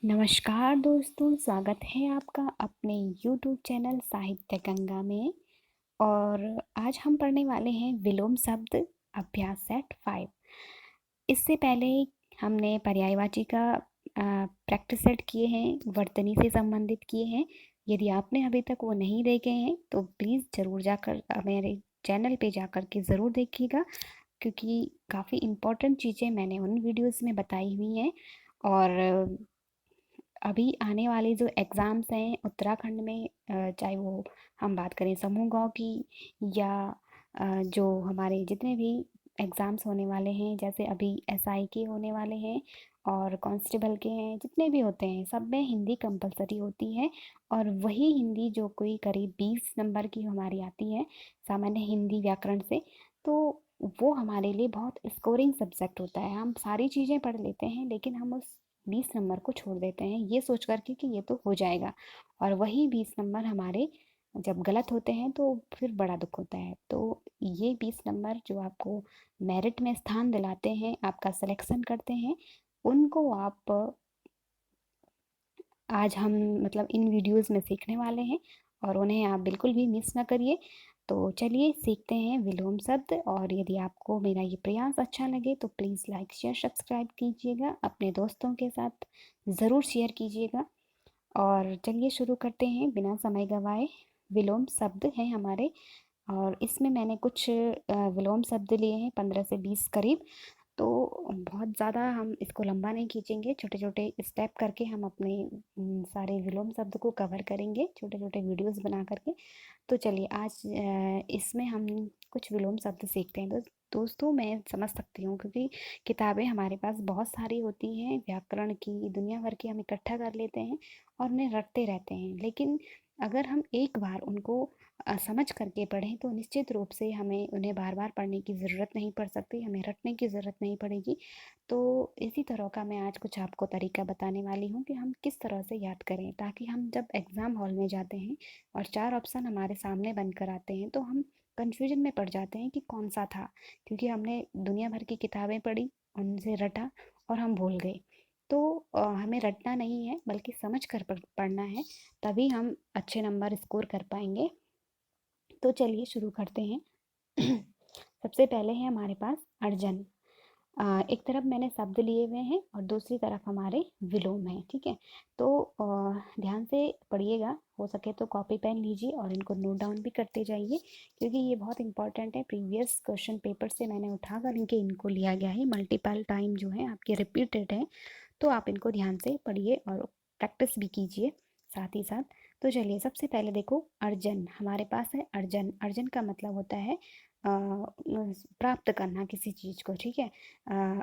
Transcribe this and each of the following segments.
नमस्कार दोस्तों, स्वागत है आपका अपने यूट्यूब चैनल साहित्य गंगा में। और आज हम पढ़ने वाले हैं विलोम शब्द अभ्यास सेट 5। इससे पहले हमने पर्यायवाची का प्रैक्टिस सेट किए हैं, वर्तनी से संबंधित किए हैं। यदि आपने अभी तक वो नहीं देखे हैं तो प्लीज़ ज़रूर जाकर मेरे चैनल पे जाकर के ज़रूर देखिएगा, क्योंकि काफ़ी इम्पोर्टेंट चीज़ें मैंने उन वीडियोस में बताई हुई हैं। और अभी आने वाले जो एग्ज़ाम्स हैं उत्तराखंड में, चाहे वो हम बात करें समूह गाँव की या जो हमारे जितने भी एग्ज़ाम्स होने वाले हैं, जैसे अभी एसआई के होने वाले हैं और कांस्टेबल के हैं, जितने भी होते हैं सब में हिंदी कंपलसरी होती है। और वही हिंदी जो कोई करीब 20 नंबर की हमारी आती है सामान्य हिंदी व्याकरण से, तो वो हमारे लिए बहुत स्कोरिंग सब्जेक्ट होता है। हम सारी चीज़ें पढ़ लेते हैं लेकिन हम उस 20 नंबर को छोड़ देते हैं ये सोच कर के कि ये तो हो जाएगा, और वही 20 नंबर हमारे जब गलत होते हैं तो फिर बड़ा दुख होता है। तो ये 20 नंबर जो आपको मेरिट में स्थान दिलाते हैं, आपका सिलेक्शन करते हैं, उनको आप आज हम मतलब इन वीडियोस में सीखने वाले हैं और उन्हें आप बिल्कुल भी मिस ना करिए। तो चलिए सीखते हैं विलोम शब्द। और यदि आपको मेरा ये प्रयास अच्छा लगे तो प्लीज़ लाइक शेयर सब्सक्राइब कीजिएगा, अपने दोस्तों के साथ ज़रूर शेयर कीजिएगा। और चलिए शुरू करते हैं बिना समय गंवाए। विलोम शब्द हैं हमारे, और इसमें मैंने कुछ विलोम शब्द लिए हैं, 15 से 20 करीब। तो बहुत ज़्यादा हम इसको लंबा नहीं खींचेंगे, छोटे-छोटे स्टेप करके हम अपने सारे विलोम शब्द को कवर करेंगे, छोटे-छोटे वीडियोस बना कर के। तो चलिए आज इसमें हम कुछ विलोम शब्द सीखते हैं। दोस्तों मैं समझ सकती हूँ, क्योंकि किताबें हमारे पास बहुत सारी होती हैं, व्याकरण की दुनिया भर की हम इकट्ठा कर लेते हैं और उन्हें रटते रहते हैं। लेकिन अगर हम एक बार उनको समझ करके पढ़ें तो निश्चित रूप से हमें उन्हें बार-बार पढ़ने की ज़रूरत नहीं पड़ सकती, हमें रटने की ज़रूरत नहीं पड़ेगी। तो इसी तरह का मैं आज कुछ आपको तरीका बताने वाली हूँ कि हम किस तरह से याद करें, ताकि हम जब एग्ज़ाम हॉल में जाते हैं और 4 ऑप्शन हमारे सामने बनकर आते हैं तो हम कन्फ्यूजन में पड़ जाते हैं कि कौन-सा था। क्योंकि हमने दुनिया भर की किताबें पढ़ी, उनसे रटा और हम भूल गए। तो हमें रटना नहीं है बल्कि समझ कर पढ़ना है, तभी हम अच्छे नंबर स्कोर कर पाएँगे। तो चलिए शुरू करते हैं। सबसे पहले है हमारे पास अर्जन। एक तरफ मैंने शब्द लिए हुए हैं और दूसरी तरफ हमारे विलोम हैं, ठीक है। तो ध्यान से पढ़िएगा, हो सके तो कॉपी पेन लीजिए और इनको नोट डाउन भी करते जाइए, क्योंकि ये बहुत इंपॉर्टेंट है। प्रीवियस क्वेश्चन पेपर से मैंने उठा कर इनको लिया गया है, मल्टीपल टाइम जो है आपके रिपीटेड है। तो आप इनको ध्यान से पढ़िए और प्रैक्टिस भी कीजिए साथ ही साथ। तो चलिए सबसे पहले देखो, अर्जन हमारे पास है। अर्जन, अर्जन का मतलब होता है प्राप्त करना किसी चीज़ को, ठीक है।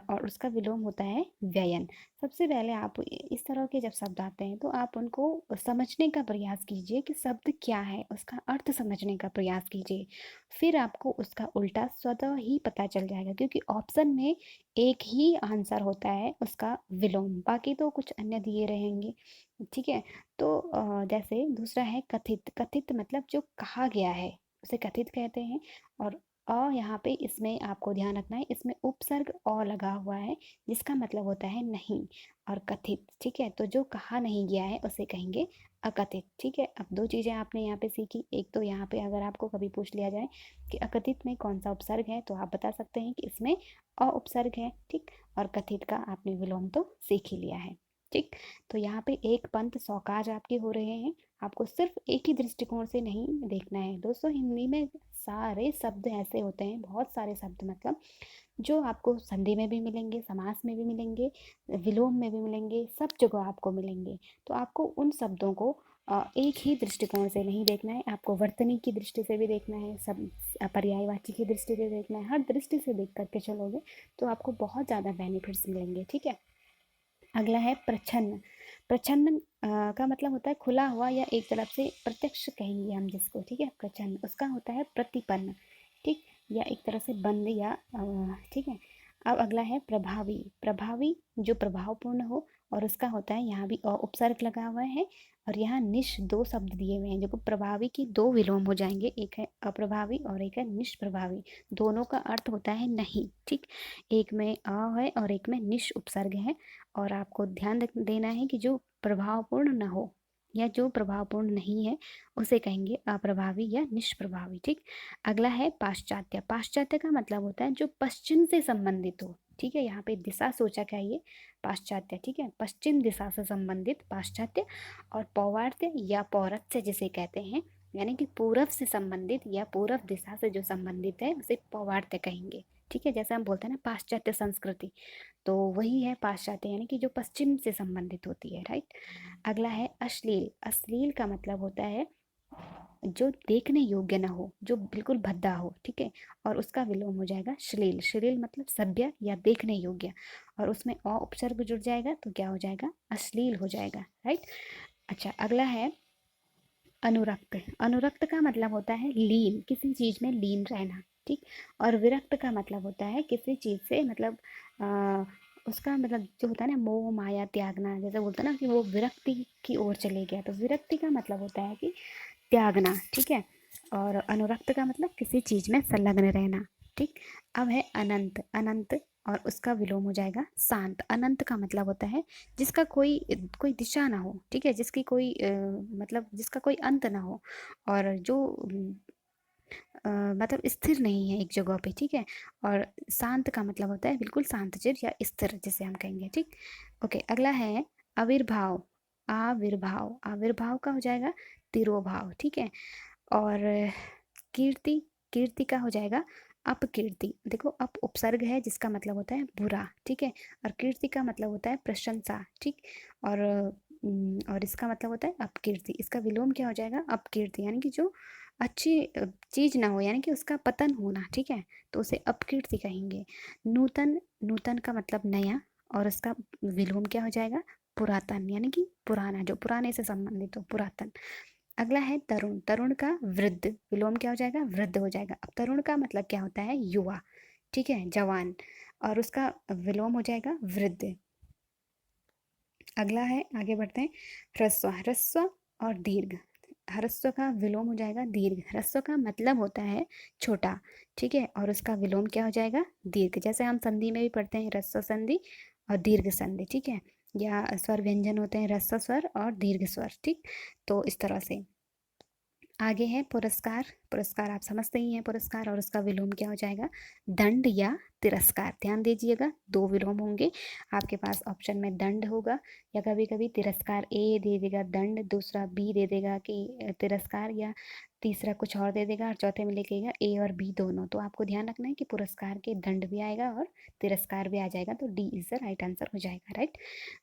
और उसका विलोम होता है व्ययन। सबसे पहले आप इस तरह के जब शब्द आते हैं तो आप उनको समझने का प्रयास कीजिए कि शब्द क्या है, उसका अर्थ समझने का प्रयास कीजिए। फिर आपको उसका उल्टा स्वतः ही पता चल जाएगा, क्योंकि ऑप्शन में एक ही आंसर होता है उसका विलोम, बाकी तो कुछ अन्य दिए रहेंगे, ठीक है। तो जैसे दूसरा है कथित। कथित मतलब जो कहा गया है उसे कथित कहते हैं। और यहाँ पे इसमें आपको ध्यान रखना है, इसमें उपसर्ग लगा हुआ है, जिसका मतलब होता है नहीं। और कथित, ठीक है, तो जो कहा नहीं गया है उसे कहेंगे अकथित, ठीक है। अब दो चीज़ें आपने यहाँ पे सीखी। एक तो यहाँ पे अगर आपको कभी पूछ लिया जाए कि अकथित में कौन सा उपसर्ग है, तो आप बता सकते हैं कि इसमें उपसर्ग है, ठीक। और कथित का आपने विलोम तो सीख ही लिया है, ठीक। तो यहाँ पे एक पंथ 100 काज आपके हो रहे हैं। आपको सिर्फ एक ही दृष्टिकोण से नहीं देखना है दोस्तों। हिंदी में सारे शब्द ऐसे होते हैं, बहुत सारे शब्द मतलब, जो आपको संधि में भी मिलेंगे, समास में भी मिलेंगे, विलोम में भी मिलेंगे, सब जगह आपको मिलेंगे। तो आपको उन शब्दों को एक ही दृष्टिकोण से नहीं देखना है, आपको वर्तनी की दृष्टि से भी देखना है, सब पर्यायवाची की दृष्टि से देखना है। हर दृष्टि से देख करके चलोगे तो आपको बहुत ज़्यादा बेनिफिट्स मिलेंगे, ठीक है। अगला है प्रच्छन्न। प्रच्छन्न का मतलब होता है खुला हुआ या एक तरफ से प्रत्यक्ष कहेंगे हम जिसको, ठीक है। प्रच्छन्न उसका होता है प्रतिपन्न, ठीक, या एक तरह से बंद या ठीक है। अब अगला है प्रभावी। प्रभावी जो प्रभावपूर्ण हो और उसका होता है यहाँ भी अ उपसर्ग लगा हुआ है और यहाँ निश दो शब्द दिए हुए हैं। देखो प्रभावी की दो विलोम हो जाएंगे, एक है अप्रभावी और एक है निष्प्रभावी। दोनों का अर्थ होता है नहीं, ठीक। एक में अ है और एक में निश उपसर्ग है। और आपको ध्यान देना है कि जो प्रभावपूर्ण न हो या जो प्रभावपूर्ण नहीं है उसे कहेंगे अप्रभावी या निष्प्रभावी, ठीक। अगला है पाश्चात्य। पाश्चात्य का मतलब होता है जो पश्चिम से संबंधित हो, ठीक है। यहाँ पे दिशा सोचा क्या ये पाश्चात्य, ठीक है, पश्चिम दिशा से संबंधित पाश्चात्य। और पौवार्त्य या पौरत्य जिसे कहते हैं, यानी कि पूर्व से संबंधित या पूर्व दिशा से जो संबंधित है उसे पौवार्त्य कहेंगे, ठीक है। जैसे हम बोलते हैं ना पाश्चात्य संस्कृति, तो वही है पाश्चात्य, यानी कि जो पश्चिम से संबंधित होती है, राइट। अगला है अश्लील। अश्लील का मतलब होता है जो देखने योग्य ना हो, जो बिल्कुल भद्दा हो, ठीक है। और उसका विलोम हो जाएगा श्लील। श्लील मतलब सभ्य या देखने योग्य, और उसमें अ उपसर्ग जुड़ जाएगा तो क्या हो जाएगा, अश्लील हो जाएगा, राइट। अच्छा, अगला है अनुरक्त। अनुरक्त का मतलब होता है लीन, किसी चीज में लीन रहना, ठीक। और विरक्त का मतलब होता है किसी चीज से मतलब उसका मतलब जो होता है ना मोह माया त्यागना, जैसे बोलते हैं ना कि वो विरक्ति की ओर चले गया, तो विरक्ति का मतलब होता है कि त्यागना, ठीक है। और अनुरक्त का मतलब किसी चीज में संलग्न रहना, ठीक। अब है अनंत। अनंत और उसका विलोम हो जाएगा शांत। अनंत का मतलब होता है जिसका कोई कोई दिशा ना हो, ठीक है, जिसकी कोई मतलब जिसका कोई अंत ना हो, और जो मतलब स्थिर नहीं है एक जगह पे, ठीक है। और शांत का मतलब होता है बिल्कुल शांतचिर या स्थिर जिसे हम कहेंगे, ठीक। ओके, अगला है आविर्भाव। आविर्भाव, आविर्भाव का हो जाएगा तिरोभाव, ठीक है। और कीर्ति, कीर्ति का हो जाएगा अपकीर्ति। देखो अप उपसर्ग है जिसका मतलब होता है बुरा, ठीक है। और कीर्ति का मतलब होता है प्रशंसा, ठीक। और और इसका मतलब होता है अपकीर्ति। इसका विलोम क्या हो जाएगा, अपकीर्ति, यानी कि जो अच्छी चीज ना हो, यानी कि उसका पतन होना, ठीक है, तो उसे अपकीर्ति कहेंगे। नूतन, नूतन का मतलब नया, और उसका विलोम क्या हो जाएगा, पुरातन, यानी कि पुराना, जो पुराने से संबंधित हो, पुरातन। अगला है तरुण। तरुण का वृद्ध, विलोम क्या हो जाएगा, वृद्ध हो जाएगा। अब तरुण का मतलब क्या होता है, युवा, ठीक है, जवान, और उसका विलोम हो जाएगा वृद्ध। अगला है, आगे बढ़ते हैं, ह्रस्व। ह्रस्व और दीर्घ। ह्रस्व का विलोम हो जाएगा दीर्घ। ह्रस्व का मतलब होता है छोटा, ठीक है, और उसका विलोम क्या हो जाएगा, दीर्घ। जैसे हम संधि में भी पढ़ते हैं ह्रस्व संधि और दीर्घ संधि, ठीक है, या स्वर व्यंजन होते हैं ह्रस्व स्वर और दीर्घ स्वर, ठीक। तो इस तरह से आगे है पुरस्कार। पुरस्कार आप समझते ही हैं, पुरस्कार, और उसका विलोम क्या हो जाएगा, दंड या तिरस्कार। ध्यान दीजिएगा, दो विलोम होंगे आपके पास, ऑप्शन में दंड होगा या कभी कभी तिरस्कार, ए दे देगा दंड, दूसरा बी दे देगा कि तिरस्कार, या तीसरा कुछ और दे देगा, और चौथे में लिखेगा ए और बी दोनों। तो आपको ध्यान रखना है कि पुरस्कार के दंड भी आएगा और तिरस्कार भी आ जाएगा, तो D is the right answer हो जाएगा, राइट।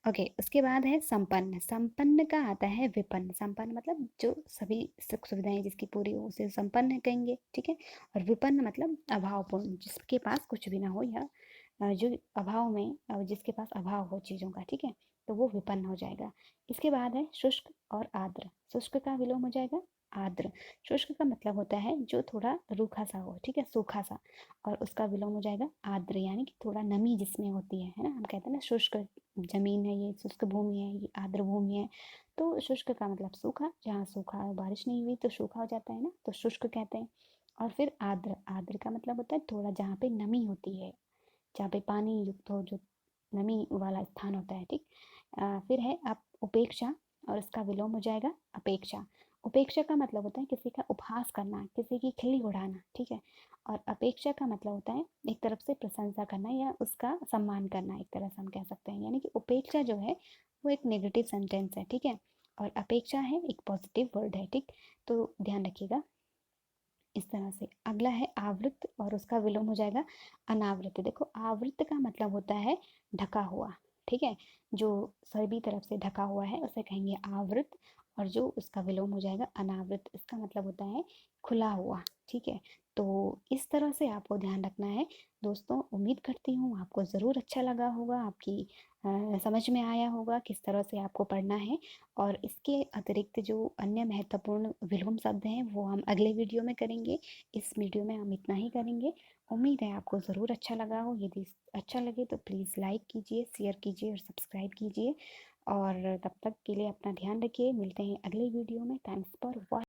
ओके, उसके बाद है संपन्न। संपन्न का आता है विपन्न। संपन्न मतलब जो सभी सुख सुविधाएं जिसकी पूरी हो उसे संपन्न कहेंगे, ठीक है। और विपन्न मतलब अभावपूर्ण, जिसके पास कुछ भी ना हो, या जो अभाव में जिसके पास अभाव हो चीज़ों का, ठीक है, तो वो विपन्न हो जाएगा। इसके बाद है शुष्क और आर्द्र। शुष्क का विलोम हो जाएगा आर्द्र। शुष्क का मतलब होता है जो थोड़ा रूखा सा हो, ठीक है, सूखा सा, और उसका विलोम हो जाएगा आर्द्र, यानी कि थोड़ा नमी जिसमें होती है ना, हम कहते हैं ना शुष्क जमीन है, ये शुष्क भूमि है, ये आर्द्र भूमि है। तो शुष्क का मतलब सूखा, जहाँ सूखा बारिश नहीं हुई तो सूखा हो जाता है ना, तो शुष्क कहते हैं। और फिर आर्द्र। आर्द्र का मतलब होता है थोड़ा जहाँ पे नमी होती है, जहाँ पे पानी युक्त हो, जो नमी वाला स्थान होता है, ठीक। फिर है आप उपेक्षा, और इसका विलोम हो जाएगा अपेक्षा। उपेक्षा का मतलब होता है किसी का उपहास करना, किसी की खिल्ली उड़ाना, ठीक है। और अपेक्षा का मतलब होता है एक तरफ से प्रशंसा करना या उसका सम्मान करना, एक तरह से हम कह सकते हैं। यानी कि उपेक्षा जो है वो एक नेगेटिव सेंटेंस है, ठीक है, और अपेक्षा है एक पॉजिटिव वर्ड है, ठीक। तो ध्यान रखिएगा इस तरह से। अगला है आवृत्त, और उसका विलोम हो जाएगा अनावृत। देखो आवृत्त का मतलब होता है ढका हुआ, ठीक है, जो सभी तरफ से ढका हुआ है उसे कहेंगे आवृत। और जो उसका विलोम हो जाएगा अनावृत, इसका मतलब होता है खुला हुआ। ठीक है, तो इस तरह से आपको ध्यान रखना है। दोस्तों, उम्मीद करती हूँ आपको ज़रूर अच्छा लगा होगा, आपकी समझ में आया होगा किस तरह से आपको पढ़ना है। और इसके अतिरिक्त जो अन्य महत्वपूर्ण विलोम शब्द हैं वो हम अगले वीडियो में करेंगे। इस वीडियो में हम इतना ही करेंगे। उम्मीद है आपको ज़रूर अच्छा लगा हो। यदि अच्छा लगे तो प्लीज़ लाइक कीजिए, शेयर कीजिए और सब्सक्राइब कीजिए। और तब तक के लिए अपना ध्यान रखिए। मिलते हैं अगले वीडियो में। Thanks for watching.